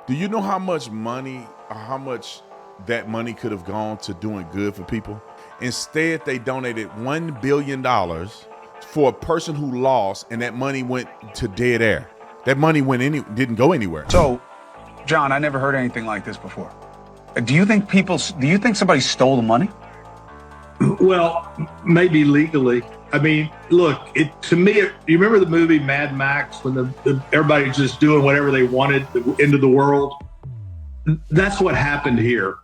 Do you know how much money or how much that money could have gone to doing good for people? Instead, they donated $1 billion for a person who lost, and that money went to dead air. That money didn't go anywhere. So, John, I never heard anything like this before. Do you think somebody stole the money? Well, maybe legally. I mean, look, to me, you remember the movie Mad Max when everybody's just doing whatever they wanted into the world? That's what happened here.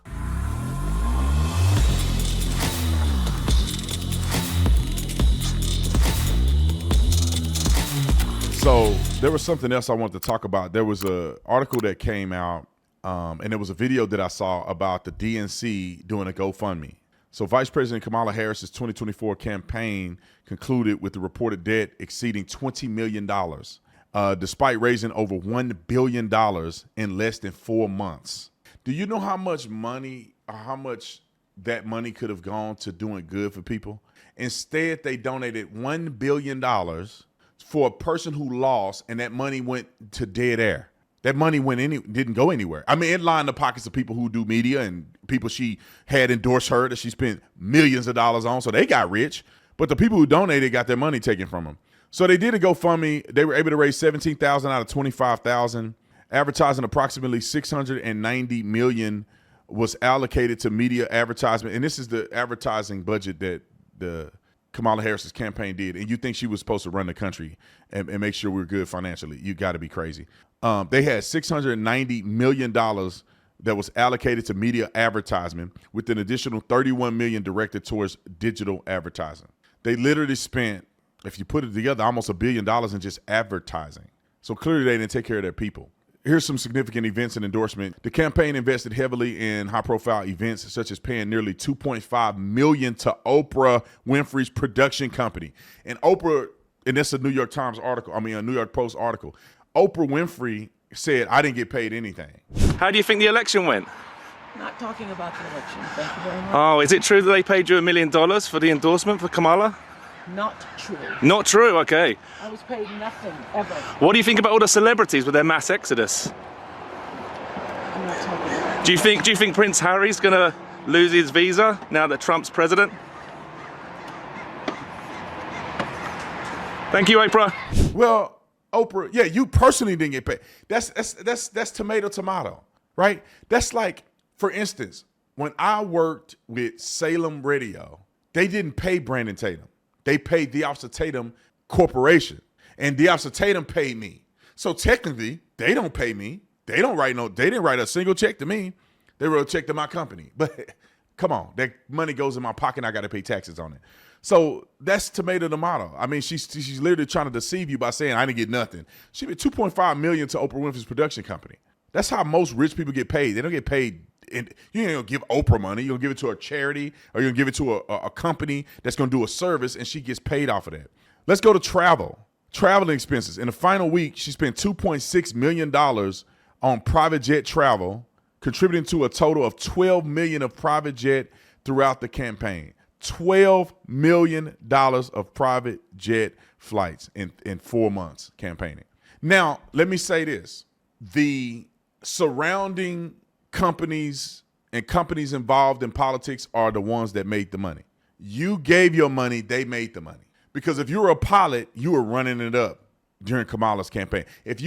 So there was something else I wanted to talk about. There was an article that came out, and there was a video that I saw about the DNC doing a GoFundMe. So Vice President Kamala Harris's 2024 campaign concluded with the reported debt exceeding $20 million, despite raising over $1 billion in less than 4 months. Do you know how much money or how much that money could have gone to doing good for people? Instead, they donated $1 billion for a person who lost, and that money went to dead air. That money didn't go anywhere. I mean, it lined the pockets of people who do media and people she had endorsed her that she spent millions of dollars on, so they got rich. But the people who donated got their money taken from them. So they did a GoFundMe. They were able to raise $17,000 out of $25,000. Advertising approximately $690 million was allocated to media advertisement, and this is the advertising budget that the Kamala Harris's campaign did. And you think she was supposed to run the country and make sure we're good financially? You got to be crazy. They had $690 million that was allocated to media advertisement, with an additional $31 million directed towards digital advertising. They literally spent, if you put it together, almost $1 billion in just advertising. So clearly they didn't take care of their people. Here's some significant events and endorsement. The campaign invested heavily in high-profile events, such as paying nearly $2.5 million to Oprah Winfrey's production company. And Oprah, and that's a New York Post article. Oprah Winfrey said, "I didn't get paid anything." How do you think the election went? Not talking about the election. Thank you very much. Oh, is it true that they paid you $1 million for the endorsement for Kamala? Not true. Not true, okay. I was paid nothing, ever. What do you think about all the celebrities with their mass exodus? I'm not talking about it. Do you think Prince Harry's gonna lose his visa now that Trump's president? Thank you, Oprah. Well, Oprah, yeah, you personally didn't get paid. That's tomato, right? That's like, for instance, when I worked with Salem Radio, they didn't pay Brandon Tatum. They paid the Officer Tatum Corporation, and the Officer Tatum paid me. So technically, they don't pay me. They didn't write a single check to me. They wrote a check to my company. But come on, that money goes in my pocket and I got to pay taxes on it. So that's tomato. I mean, she's literally trying to deceive you by saying I didn't get nothing. She paid $2.5 million to Oprah Winfrey's production company. That's how most rich people get paid. They don't get paid. And you ain't gonna give Oprah money. You're gonna give it to a charity, or you're gonna give it to a company that's gonna do a service, and she gets paid off of that. Let's go to traveling expenses. In the final week, she spent $2.6 million on private jet travel, contributing to a total of $12 million of private jet throughout the campaign. $12 million of private jet flights in 4 months campaigning. Now, let me say this. The surrounding companies and companies involved in politics are the ones that made the money. You gave your money, they made the money. Because if you were a pilot, you were running it up during Kamala's campaign. If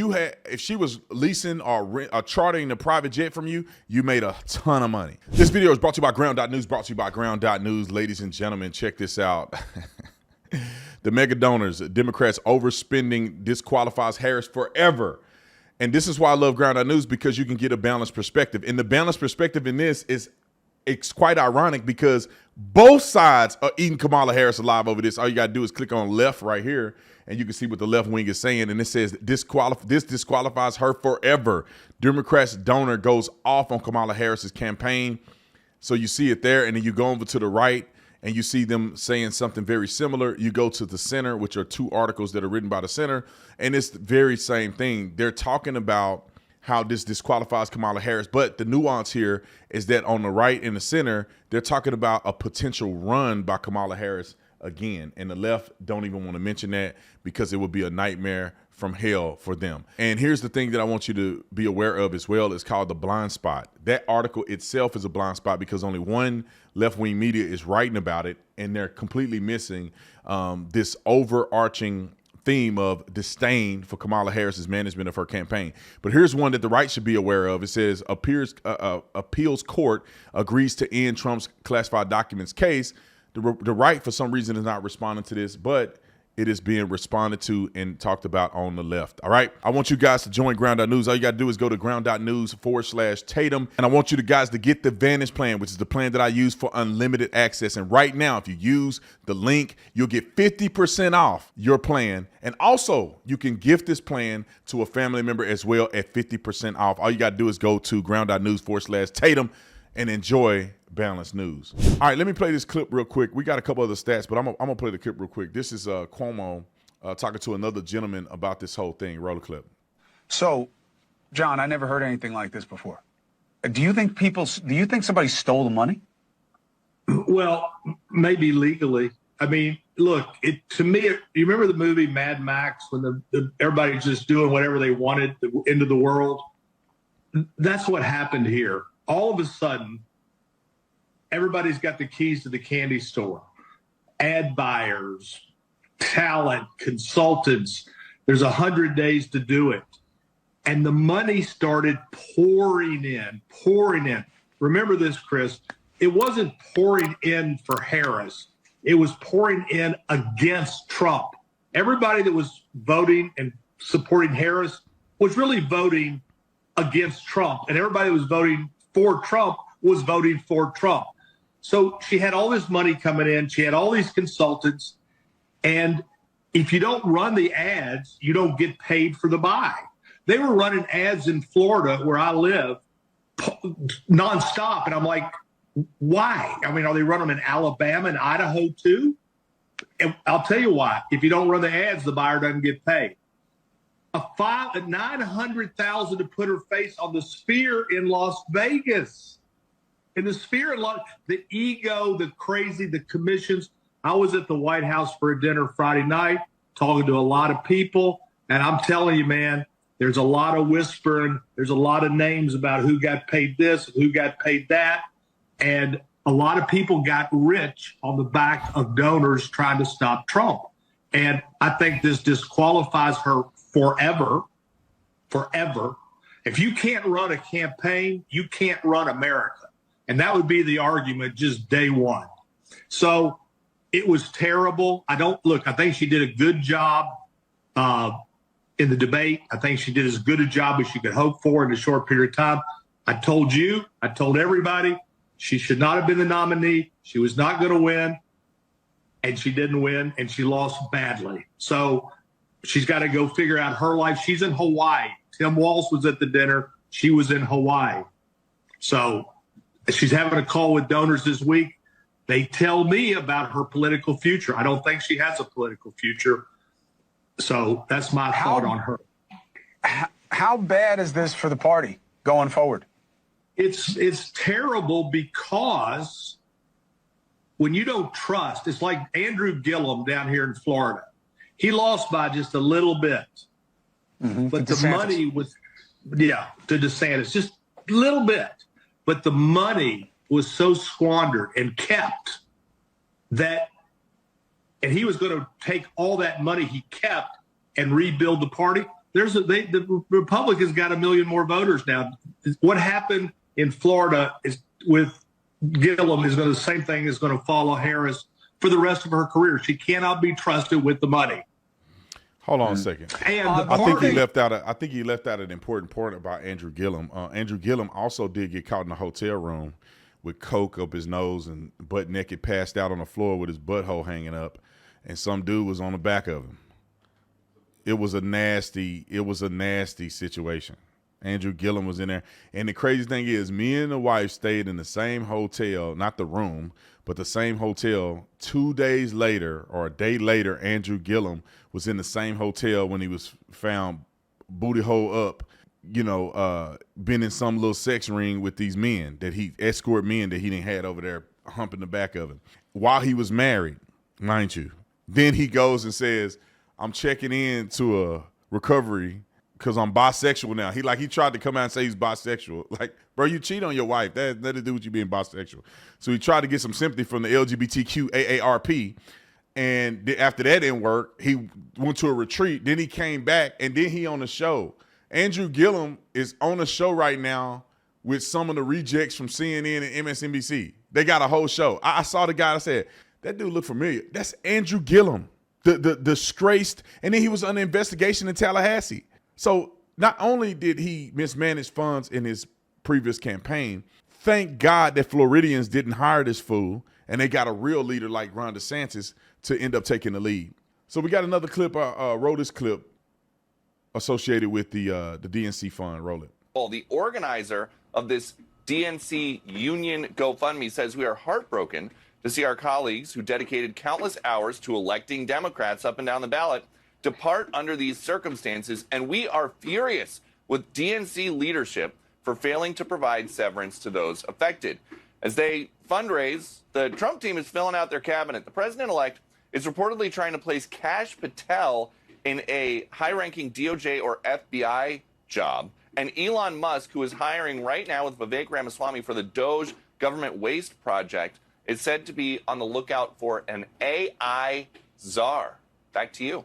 she was leasing or chartering a private jet from you, you made a ton of money. This video is brought to you by Ground.News, ladies and gentlemen, check this out. The mega donors, Democrats overspending disqualifies Harris forever. And this is why I love Ground.News, because you can get a balanced perspective. And the balanced perspective in this it's quite ironic because both sides are eating Kamala Harris alive over this. All you got to do is click on left right here, and you can see what the left wing is saying. And it says this disqualifies her forever. Democrats donor goes off on Kamala Harris's campaign. So you see it there, and then you go over to the right, and you see them saying something very similar. You go to the center, which are two articles that are written by the center, and it's the very same thing. They're talking about how this disqualifies Kamala Harris, but the nuance here is that on the right and the center, they're talking about a potential run by Kamala Harris again, and the left don't even want to mention that because it would be a nightmare from hell for them. And here's the thing that I want you to be aware of as well. It's called the blind spot. That article itself is a blind spot because only one left-wing media is writing about it, and they're completely missing this overarching theme of disdain for Kamala Harris's management of her campaign. But here's one that the right should be aware of. It says, appeals court agrees to end Trump's classified documents case. The right, for some reason, is not responding to this, but it is being responded to and talked about on the left. All right. I want you guys to join Ground.News. All you got to do is go to ground.news/Tatum. And I want you guys to get the Vantage plan, which is the plan that I use for unlimited access. And right now, if you use the link, you'll get 50% off your plan. And also, you can gift this plan to a family member as well at 50% off. All you got to do is go to ground.news/Tatum and enjoy balanced news. All right, let me play this clip real quick. We got a couple other stats, but I'm gonna play the clip real quick. This is Cuomo talking to another gentleman about this whole thing. Roll the clip. So, John, I never heard anything like this before. Do you think somebody stole the money? Well, maybe legally. I mean, look, to me, you remember the movie Mad Max when everybody's just doing whatever they wanted into the world? That's what happened here. All of a sudden, everybody's got the keys to the candy store. Ad buyers, talent, consultants. There's 100 days to do it. And the money started pouring in. Remember this, Chris. It wasn't pouring in for Harris. It was pouring in against Trump. Everybody that was voting and supporting Harris was really voting against Trump. And everybody that was voting for Trump was voting for Trump. So she had all this money coming in. She had all these consultants. And if you don't run the ads, you don't get paid for the buy. They were running ads in Florida, where I live, nonstop. And I'm like, why? I mean, are they running them in Alabama and Idaho too? And I'll tell you why. If you don't run the ads, the buyer doesn't get paid. A $900,000 to put her face on the Sphere in Las Vegas. In the Sphere, the ego, the crazy, the commissions. I was at the White House for a dinner Friday night, talking to a lot of people, and I'm telling you, man, there's a lot of whispering. There's a lot of names about who got paid this, who got paid that, and a lot of people got rich on the back of donors trying to stop Trump. And I think this disqualifies her forever. If you can't run a campaign, you can't run America. And that would be the argument just day one. So it was terrible. I think she did a good job in the debate. I think she did as good a job as she could hope for in a short period of time. I told everybody, she should not have been the nominee. She was not going to win. And she didn't win, and she lost badly. So she's got to go figure out her life. She's in Hawaii. Tim Walz was at the dinner. She was in Hawaii. So she's having a call with donors this week. They tell me about her political future. I don't think she has a political future. So that's my thought on her. How bad is this for the party going forward? It's terrible because when you don't trust, it's like Andrew Gillum down here in Florida. He lost by just a little bit. Mm-hmm. But the money was, to DeSantis, just a little bit. But the money was so squandered and kept that, and he was going to take all that money he kept and rebuild the party. The Republicans got 1 million more voters now. What happened in Florida is with Gillum is going to the same thing is going to follow Harris for the rest of her career. She cannot be trusted with the money. Hold on a second. And I think he left out an important point about Andrew Gillum. Andrew Gillum also did get caught in a hotel room with coke up his nose and butt naked, passed out on the floor with his butthole hanging up, and some dude was on the back of him. It was a nasty situation. Andrew Gillum was in there. And the crazy thing is, me and the wife stayed in the same hotel, not the room, but the same hotel 2 days later or a day later. Andrew Gillum was in the same hotel when he was found booty hole up, been in some little sex ring with these men that he escort men that he didn't had over there humping the back of him while he was married, mind you. Then he goes and says, I'm checking in to recovery because I'm bisexual now. He tried to come out and say he's bisexual. Like, bro, you cheat on your wife. That had nothing to do with you being bisexual. So he tried to get some sympathy from the LGBTQ AARP. And after that didn't work, he went to a retreat. Then he came back, and then he on the show. Andrew Gillum is on the show right now with some of the rejects from CNN and MSNBC. They got a whole show. I saw the guy. I said, that dude looked familiar. That's Andrew Gillum, the disgraced. And then he was under investigation in Tallahassee. So not only did he mismanage funds in his previous campaign, thank God that Floridians didn't hire this fool, and they got a real leader like Ron DeSantis to end up taking the lead. So we got another clip. I wrote this clip associated with the DNC fund. Roll it. Well, the organizer of this DNC union GoFundMe says we are heartbroken to see our colleagues who dedicated countless hours to electing Democrats up and down the ballot depart under these circumstances, and we are furious with DNC leadership for failing to provide severance to those affected. As they fundraise, the Trump team is filling out their cabinet. The president-elect is reportedly trying to place Kash Patel in a high-ranking DOJ or FBI job. And Elon Musk, who is hiring right now with Vivek Ramaswamy for the Doge government waste project, is said to be on the lookout for an AI czar. Back to you.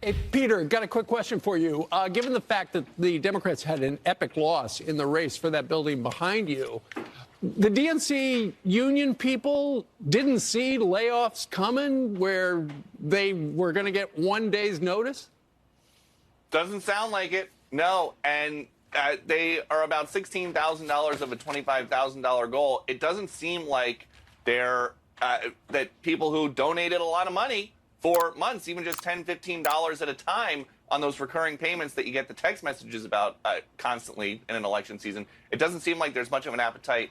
Hey, Peter, got a quick question for you. Given the fact that the Democrats had an epic loss in the race for that building behind you, the DNC union people didn't see layoffs coming where they were going to get 1 day's notice? Doesn't sound like it. No. And they are about $16,000 of a $25,000 goal. It doesn't seem like they're that people who donated a lot of money for months, even just $10, $15 at a time on those recurring payments that you get the text messages about constantly in an election season, it doesn't seem like there's much of an appetite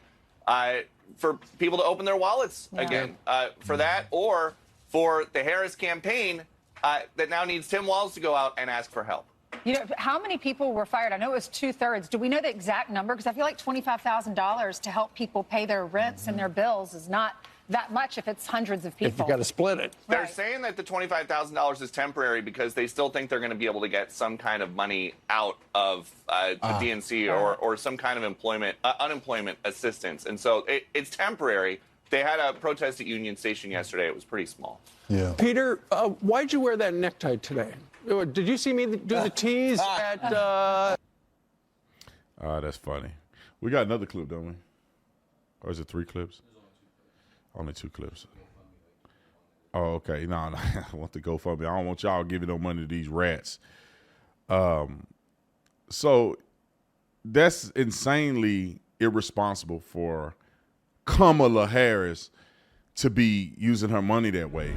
for people to open their wallets again for that, or for the Harris campaign that now needs Tim Walz to go out and ask for help. You know, how many people were fired? I know it was 2/3. Do we know the exact number? Because I feel like $25,000 to help people pay their rents and their bills is not that much if it's hundreds of people. If you got to split it. They're Right. saying that the $25,000 is temporary because they still think they're going to be able to get some kind of money out of the DNC or some kind of unemployment assistance. And so it's temporary. They had a protest at Union Station yesterday. It was pretty small. Yeah. Peter, why'd you wear that necktie today? Did you see me do the tease at... That's funny. We got another clip, don't we? Or is it 3 clips? Only 2 clips. Oh, okay. No, I want the GoFundMe. I don't want y'all giving no money to these rats. So that's insanely irresponsible for Kamala Harris to be using her money that way.